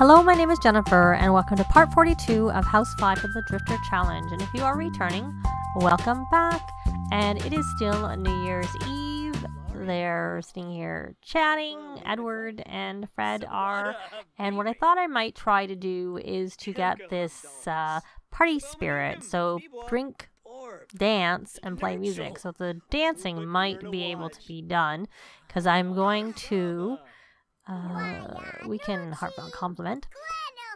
Hello, my name is Jennifer, and welcome to part 42 of House 5 of the Drifter Challenge. And if you are returning, welcome back. And it is still New Year's Eve. They're sitting here chatting, Edward and Fred are. And what I thought I might try to do is to get this party spirit. So drink, dance, and play music. So the dancing might be able to be done, because I'm going to... we can heartfelt compliment,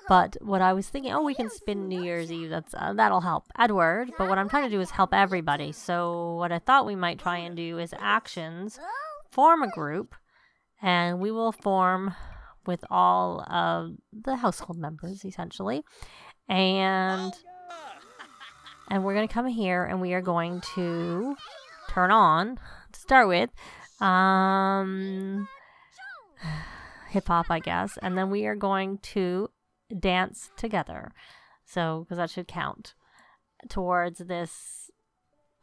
but what I was thinking, we can spin New Year's Eve, that'll help Edward, but what I'm trying to do is help everybody. So what I thought we might try and do is actions, form a group, and we will form with all of the household members, essentially, and we're going to come here, and we are going to turn on, to start with, hip-hop, I guess, and then we are going to dance together, so because that should count towards this,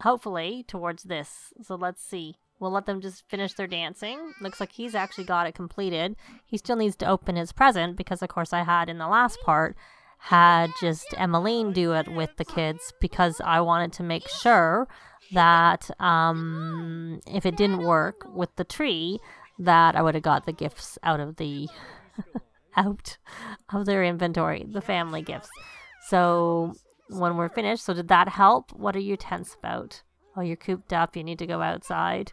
hopefully towards this. So let's see, we'll let them just finish their dancing. Looks like he's actually got it completed. He still needs to open his present, because of course I had in the last part had just Emmeline do it with the kids, because I wanted to make sure that if it didn't work with the tree, that I would have got the gifts out of the out of their inventory, the family gifts. So when we're finished, so did that help? What are you tense about? Oh, you're cooped up, you need to go outside.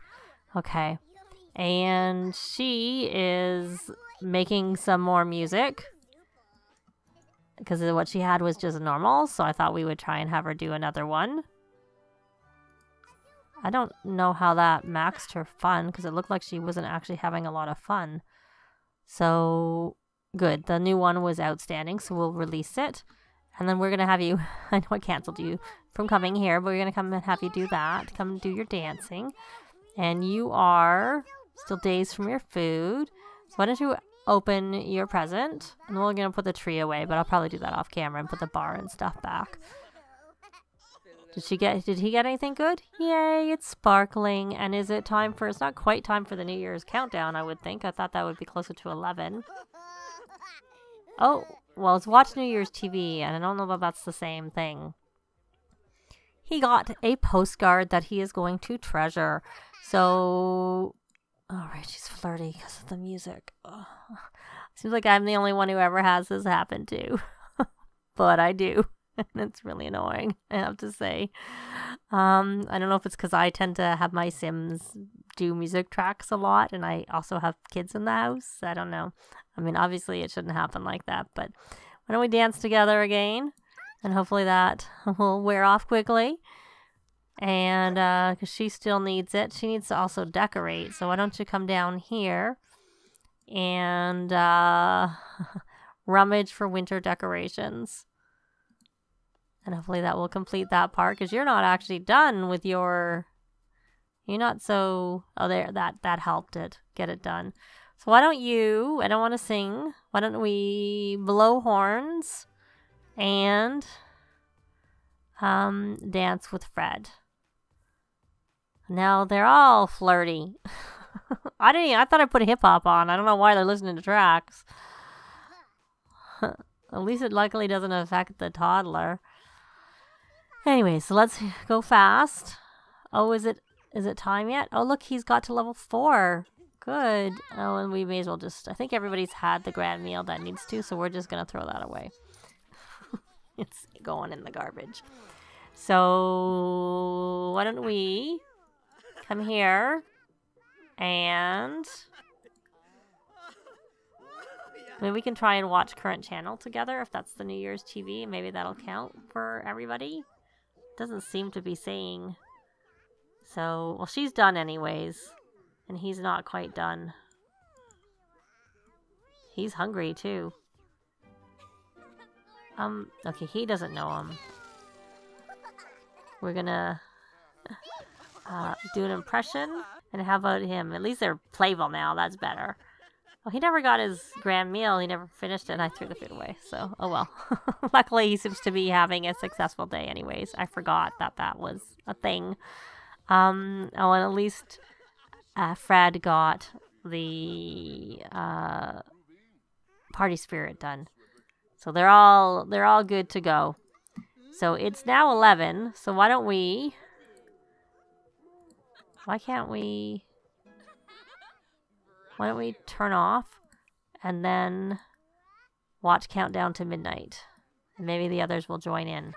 Okay. And she is making some more music, because what she had was just normal, so I thought we would try and have her do another one. I don't know how that maxed her fun, because it looked like she wasn't actually having a lot of fun. So, good. The new one was outstanding, so we'll release it. And then we're going to have you... I know I canceled you from coming here, but we're going to come and have you do that. Come do your dancing. And you are still days from your food. So why don't you open your present? And we're going to put the tree away, but I'll probably do that off camera and put the bar and stuff back. Did he get anything good? Yay, it's sparkling. And is it time for, it's not quite time for the New Year's countdown, I would think. I thought that would be closer to 11. Oh, well, it's watch New Year's TV, and I don't know if that's the same thing. He got a postcard that he is going to treasure. So, alright, she's flirty because of the music. Ugh. Seems like I'm the only one who ever has this happen to. But I do. It's really annoying, I have to say. I don't know if it's because I tend to have my Sims do music tracks a lot, and I also have kids in the house. I don't know. I mean, obviously it shouldn't happen like that, but why don't we dance together again? And hopefully that will wear off quickly. And because she still needs it. She needs to also decorate. So why don't you come down here and rummage for winter decorations. And hopefully that will complete that part, because you're not actually done with your... You're not so... Oh, there, that helped it. Get it done. So why don't you... I don't want to sing. Why don't we blow horns and dance with Fred. Now they're all flirty. I thought I put hip-hop on. I don't know why they're listening to tracks. At least it luckily doesn't affect the toddler. Anyway, so let's go fast. Oh, is it time yet? Oh, look, he's got to level 4. Good. Oh, and we may as well just... I think everybody's had the grand meal that needs to, so we're just going to throw that away. It's going in the garbage. So, why don't we come here and... Maybe we can try and watch current channel together if that's the New Year's TV. Maybe that'll count for everybody. Doesn't seem to be saying. So, well, she's done anyways. And he's not quite done. He's hungry too. Okay, he doesn't know him. We're gonna do an impression. And how about him? At least they're playful now. That's better. Well, he never got his grand meal. He never finished it, and I threw the food away. So, oh well. Luckily, he seems to be having a successful day anyways. I forgot that was a thing. Oh, and at least Fred got the party spirit done. So they're all good to go. So it's now 11. So why can't we turn off and then watch Countdown to Midnight? And maybe the others will join in.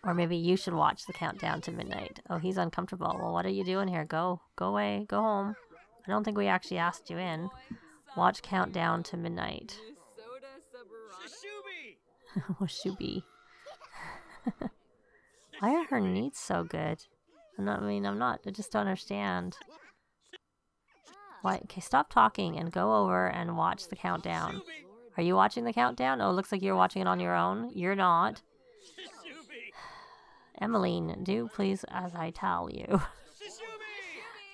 Or maybe you should watch the Countdown to Midnight. Oh, he's uncomfortable. Well, what are you doing here? Go away. Go home. I don't think we actually asked you in. Watch Countdown to Midnight. Washubi. Why are her needs so good? I just don't understand. Why? Okay, stop talking and go over and watch the countdown. Are you watching the countdown? Oh, it looks like you're watching it on your own. You're not. Emmeline, do please as I tell you.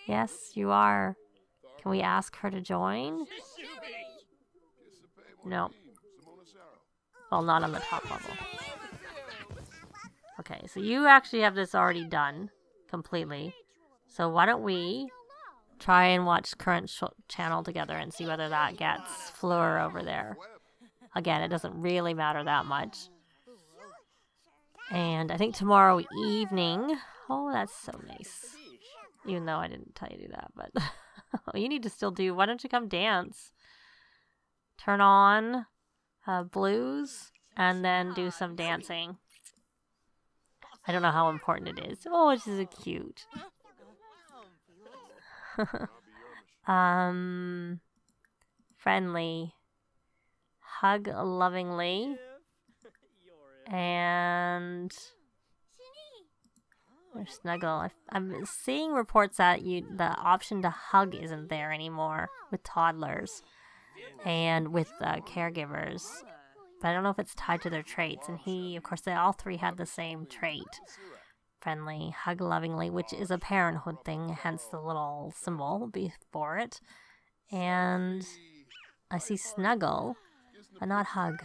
Yes, you are. Can we ask her to join? No. Well, not on the top level. Okay, so you actually have this already done completely. So why don't we try and watch current channel together and see whether that gets Fleur over there. Again, it doesn't really matter that much. And I think tomorrow evening... Oh, that's so nice. Even though I didn't tell you to do that, but... you need to still do... Why don't you come dance? Turn on blues and then do some dancing. I don't know how important it is. Oh, this is cute. Friendly. Hug lovingly. And or snuggle. I'm seeing reports that the option to hug isn't there anymore with toddlers and with caregivers. But I don't know if it's tied to their traits. And of course, they all three had the same trait. Friendly, hug lovingly, which is a parenthood thing, hence the little symbol before it. And I see snuggle, but not hug.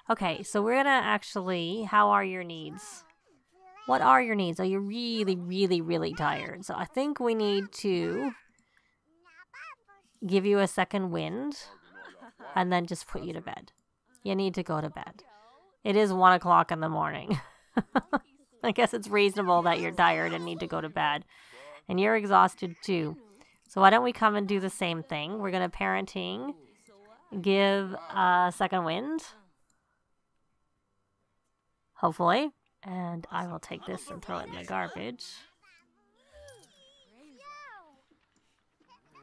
Okay, so we're gonna actually, how are your needs? What are your needs? Are you really, really, really tired? So I think we need to give you a second wind and then just put you to bed. You need to go to bed. It is 1 o'clock in the morning. I guess it's reasonable that you're tired and need to go to bed. And you're exhausted too. So why don't we come and do the same thing? We're gonna parenting, give a second wind. Hopefully. And I will take this and throw it in the garbage.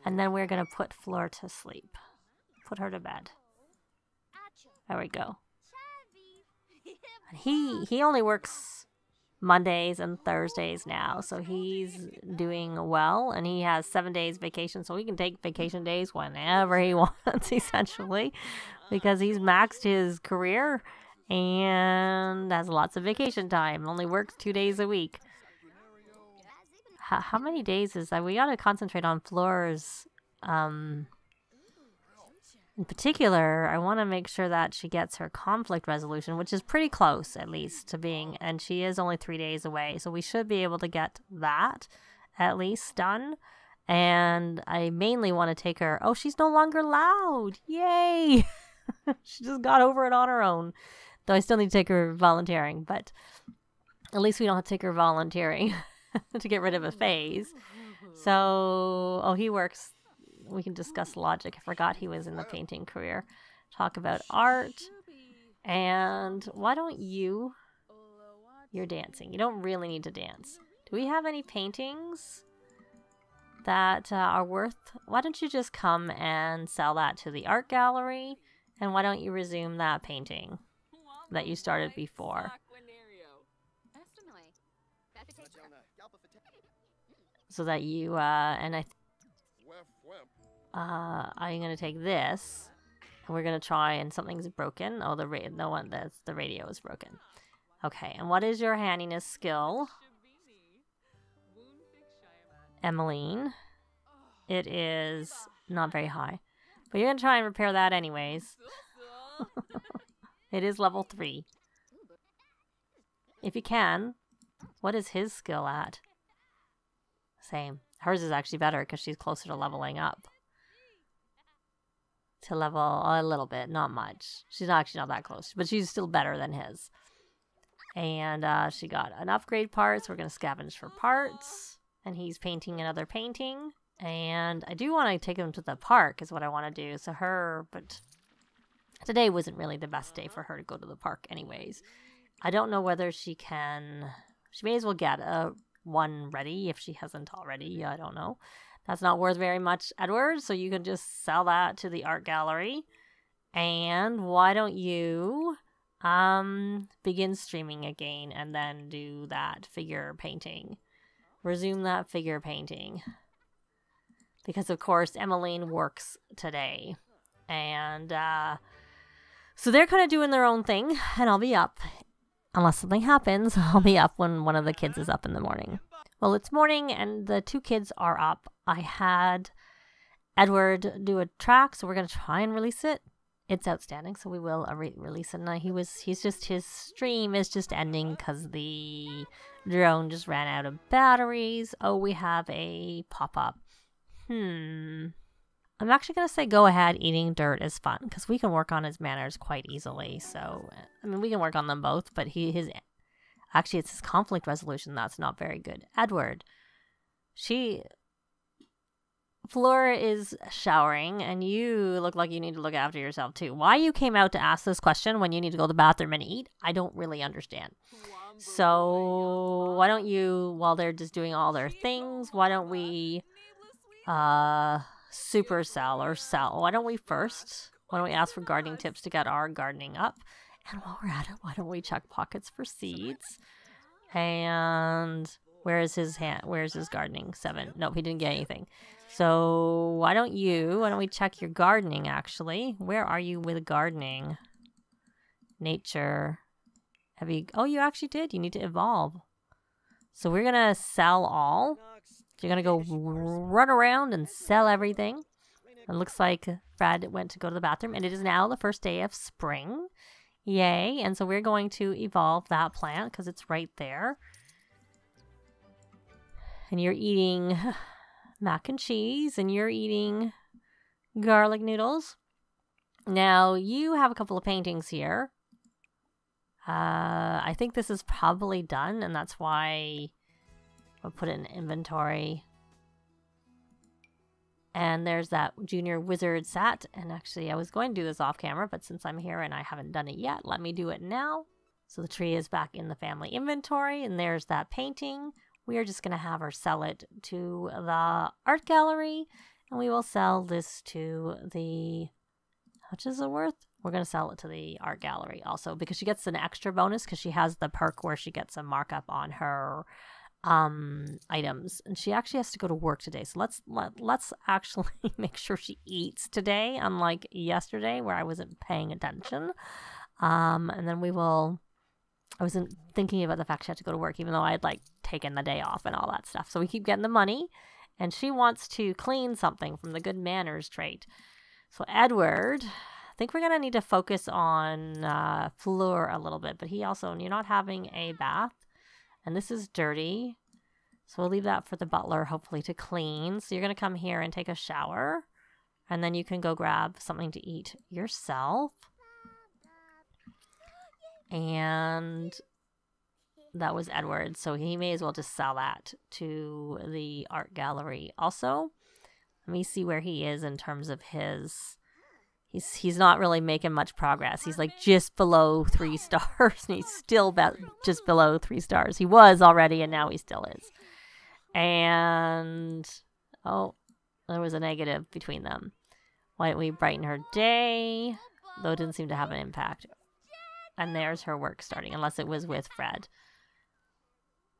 And then we're going to put Fleur to sleep. Put her to bed. There we go. And he only works Mondays and Thursdays now. So he's doing well. And he has 7 days vacation. So he can take vacation days whenever he wants, essentially. Because he's maxed his career. And has lots of vacation time. Only works 2 days a week. How many days is that? We gotta concentrate on Fleur's. In particular, I want to make sure that she gets her conflict resolution, which is pretty close, at least, to being. And she is only 3 days away. So we should be able to get that at least done. And I mainly want to take her. Oh, she's no longer loud. Yay! She just got over it on her own. Though I still need to take her volunteering, but at least we don't have to take her volunteering to get rid of a phase. So, oh, he works. We can discuss logic. I forgot he was in the painting career. Talk about art. And why don't you're dancing. You don't really need to dance. Do we have any paintings that are worth... Why don't you just come and sell that to the art gallery? And why don't you resume that painting that you started before? So that you, and I'm going to take this, and we're going to try, and something's broken. Oh, the radio is broken. Okay, and what is your handiness skill? Emmeline. It is not very high. But you're going to try and repair that anyways. It is level 3. If you can. What is his skill at? Same. Hers is actually better because she's closer to leveling up. to level a little bit, not much. She's actually not that close, but she's still better than his. And she got an upgrade part, so we're going to scavenge for parts. And he's painting another painting. And I do want to take him to the park is what I want to do. So but today wasn't really the best day for her to go to the park anyways. I don't know whether she may as well get one ready if she hasn't already. I don't know. That's not worth very much, Edward, so you can just sell that to the art gallery. And why don't you begin streaming again and then do that figure painting. Resume that figure painting. Because, of course, Emmeline works today. And so they're kind of doing their own thing, and I'll be up. Unless something happens, I'll be up when one of the kids is up in the morning. Well, it's morning, and the two kids are up. I had Edward do a track, so we're going to try and release it. It's outstanding, so we will release it. And his stream is just ending because the drone just ran out of batteries. Oh, we have a pop-up. I'm actually going to say go ahead. Eating dirt is fun because we can work on his manners quite easily. So, I mean, we can work on them both, but actually, it's his conflict resolution that's not very good. Edward, Flora is showering, and you look like you need to look after yourself, too. Why you came out to ask this question when you need to go to the bathroom and eat, I don't really understand. So, why don't you, while they're just doing all their things, why don't we supercell or sell? Why don't we ask for gardening tips to get our gardening up? And while we're at it, why don't we check pockets for seeds? And where's his gardening? 7. Nope, he didn't get anything. So why don't we check your gardening, actually? Where are you with gardening? Nature. Oh, you actually did. You need to evolve. So we're going to sell all. So you're going to go run around and sell everything. It looks like Fred went to go to the bathroom, and it is now the first day of spring. Yay. And so we're going to evolve that plant because it's right there. And you're eating mac and cheese, and you're eating garlic noodles. Now, you have a couple of paintings here. I think this is probably done, and that's why I'll put it in inventory. And there's that Junior Wizard set. And actually, I was going to do this off camera, but since I'm here and I haven't done it yet, let me do it now. So the tree is back in the family inventory, and there's that painting. We are just going to have her sell it to the art gallery, and we will sell this to the... How much is it worth? We're going to sell it to the art gallery also because she gets an extra bonus because she has the perk where she gets a markup on her items, and she actually has to go to work today. So let's actually make sure she eats today, unlike yesterday where I wasn't paying attention. And then we will... I wasn't thinking about the fact she had to go to work, even though I had taken the day off and all that stuff. So we keep getting the money, and she wants to clean something from the good manners trait. So Edward, I think we're going to need to focus on Fleur a little bit, but you're not having a bath, and this is dirty. So we'll leave that for the butler, hopefully, to clean. So you're going to come here and take a shower, and then you can go grab something to eat yourself. And that was Edward, so he may as well just sell that to the art gallery also. Let me see where he is in terms of his... He's not really making much progress. He's just below 3 stars, and he's still just below 3 stars. He was already, and now he still is. And... oh, there was a negative between them. Why don't we brighten her day? Though it didn't seem to have an impact. And there's her work starting, unless it was with Fred.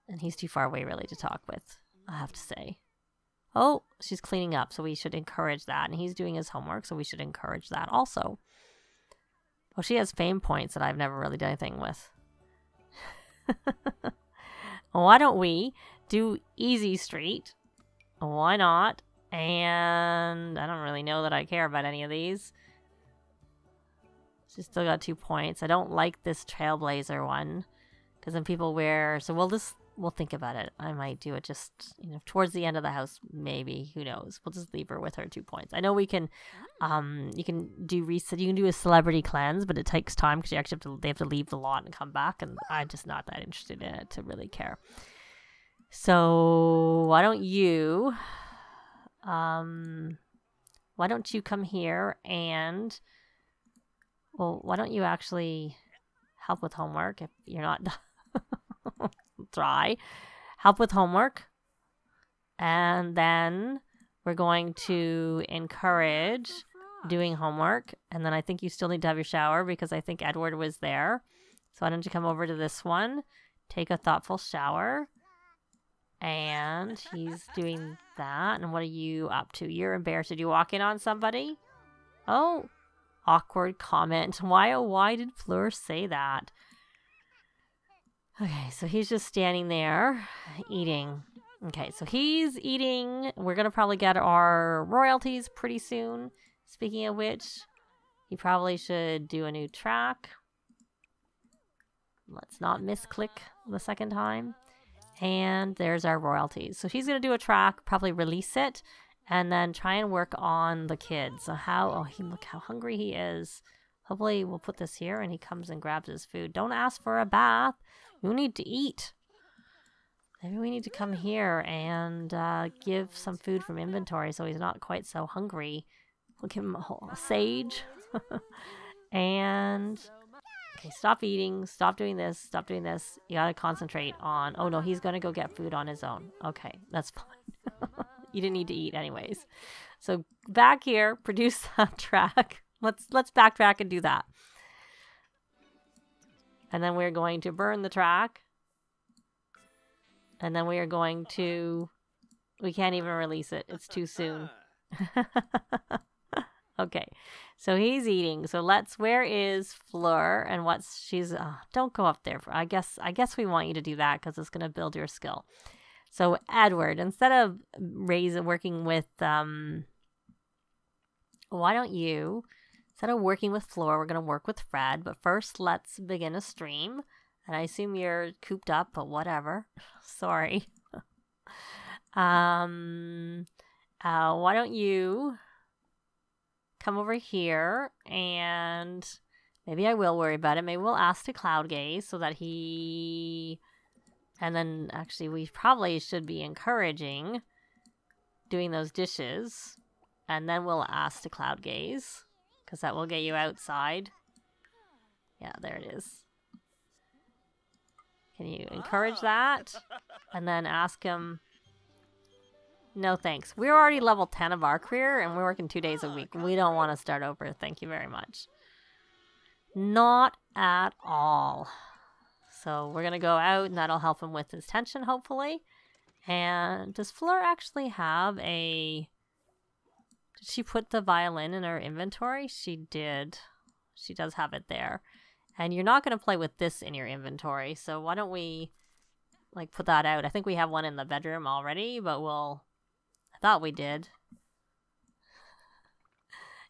And he's too far away, really, to talk with, I have to say. Oh, she's cleaning up, so we should encourage that. And he's doing his homework, so we should encourage that also. Oh, she has fame points that I've never really done anything with. Why don't we do Easy Street? Why not? And I don't really know that I care about any of these. She's still got 2 points. I don't like this Trailblazer one. Because then people wear... So we'll just we'll think about it. I might do it just, you know, towards the end of the house, maybe. Who knows? We'll just leave her with her 2 points. I know we can, you can do reset. You can do a celebrity cleanse, but it takes time because you actually they have to leave the lot and come back, and I'm just not that interested in it to really care. So why don't you come here and, well, why don't you actually help with homework if you're not try. Help with homework. And then we're going to encourage doing homework. And then I think you still need to have your shower because I think Edward was there. So why don't you come over to this one, take a thoughtful shower. And he's doing that. And what are you up to? You're embarrassed. Did you walk in on somebody? Oh, awkward comment. Why did Fleur say that? Okay, so he's just standing there eating. Okay, so he's eating. We're going to probably get our royalties pretty soon. Speaking of which, he probably should do a new track. Let's not misclick the second time. And there's our royalties. So he's going to do a track, probably release it, and then try and work on the kids. So look how hungry he is. Hopefully we'll put this here and he comes and grabs his food. Don't ask for a bath. You need to eat. Maybe we need to come here and give some food from inventory so he's not quite so hungry. We'll give him a sage. And okay, stop eating. Stop doing this. Stop doing this. You gotta concentrate on... Oh no, he's gonna go get food on his own. Okay, that's fine. You didn't need to eat anyways. So back here, produce that track. Let's backtrack and do that. And then we're going to burn the track. And then we are going to... We can't even release it. It's too soon. Okay. So he's eating. So where is Fleur? And don't go up there. I guess we want you to do that because it's going to build your skill. So Edward, instead of working with... why don't you... Instead of working with Fleur, we're going to work with Fred. But first, let's begin a stream. And I assume you're cooped up, but whatever. Sorry. Why don't you come over here and maybe I will worry about it. Maybe we'll ask to cloud gaze so that he... And then actually we probably should be encouraging doing those dishes. And then we'll ask to cloud gaze. Because that will get you outside. Yeah, there it is. Can you encourage that? And then ask him... No thanks. We're already level 10 of our career and we're working 2 days a week. We don't want to start over. Thank you very much. Not at all. So we're going to go out and that'll help him with his tension, hopefully. And does Fleur actually have a... Did she put the violin in her inventory? She did. She does have it there. And you're not going to play with this in your inventory. So why don't we put that out? I think we have one in the bedroom already, but I thought we did.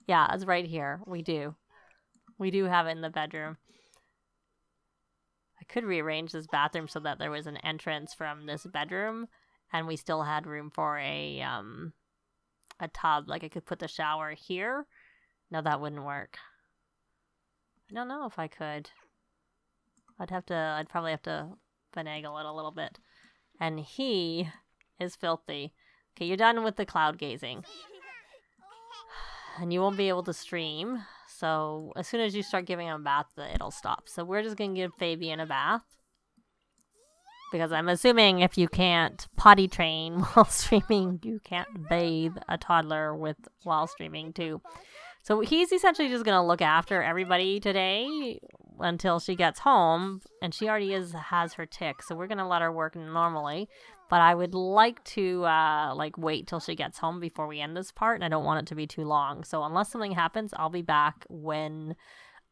Yeah, it's right here. We do. We do have it in the bedroom. I could rearrange this bathroom so that there was an entrance from this bedroom and we still had room for a tub. Like I could put the shower here. No, that wouldn't work. I don't know if I could. I'd probably have to finagle it a little bit. And he is filthy. Okay, you're done with the cloud gazing. And you won't be able to stream. So as soon as you start giving him a bath, it'll stop. So we're just going to give Fabian a bath. Because I'm assuming if you can't potty train while streaming, you can't bathe a toddler while streaming too. So he's essentially just going to look after everybody today until she gets home. And she already has her tick. So we're going to let her work normally. But I would like to wait till she gets home before we end this part. And I don't want it to be too long. So unless something happens, I'll be back when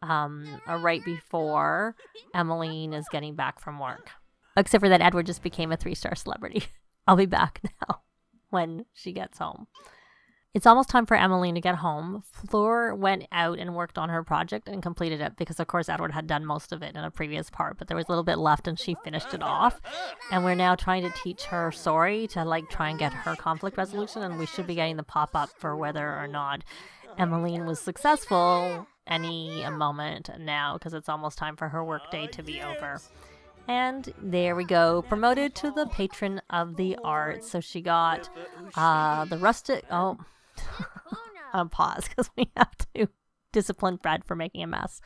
right before Emmeline is getting back from work. Except for that Edward just became a 3-star celebrity. I'll be back now when she gets home. It's almost time for Emmeline to get home. Fleur went out and worked on her project and completed it because, of course, Edward had done most of it in a previous part, but there was a little bit left and she finished it off. And we're now trying to teach her sorry to like try and get her conflict resolution, and we should be getting the pop-up for whether or not Emmeline was successful any moment now, because it's almost time for her workday to be over. And there we go, promoted to the Patron of the Arts. So she got the rustic... Oh, I'll pause because we have to discipline Fred for making a mess.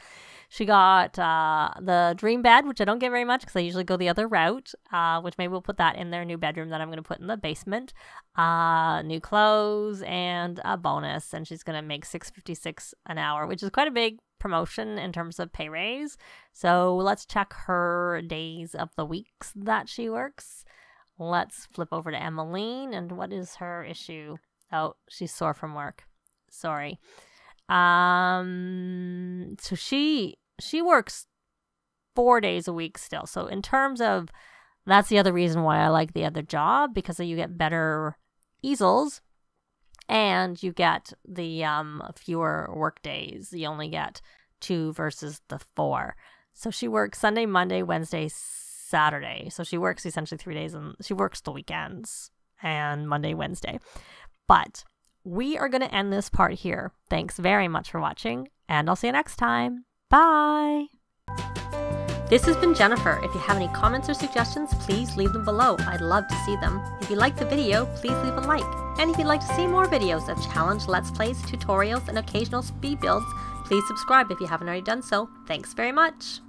She got the dream bed, which I don't get very much because I usually go the other route, which maybe we'll put that in their new bedroom that I'm going to put in the basement. New clothes and a bonus, and she's going to make $6.56 an hour, which is quite a big promotion in terms of pay raise. So let's check her days of the weeks that she works. Let's flip over to Emmeline, and what is her issue? Oh, she's sore from work. Sorry. So she works 4 days a week still. So in terms of, that's the other reason why I like the other job, because you get better easels and you get the fewer work days. You only get 2 versus the 4. So she works Sunday, Monday, Wednesday, Saturday. So she works essentially 3 days, and she works the weekends and Monday, Wednesday. But we are going to end this part here. Thanks very much for watching, and I'll see you next time. Bye! This has been Jennifer. If you have any comments or suggestions, please leave them below. I'd love to see them. If you liked the video, please leave a like. And if you'd like to see more videos of challenge, let's plays, tutorials, and occasional speed builds, please subscribe if you haven't already done so. Thanks very much!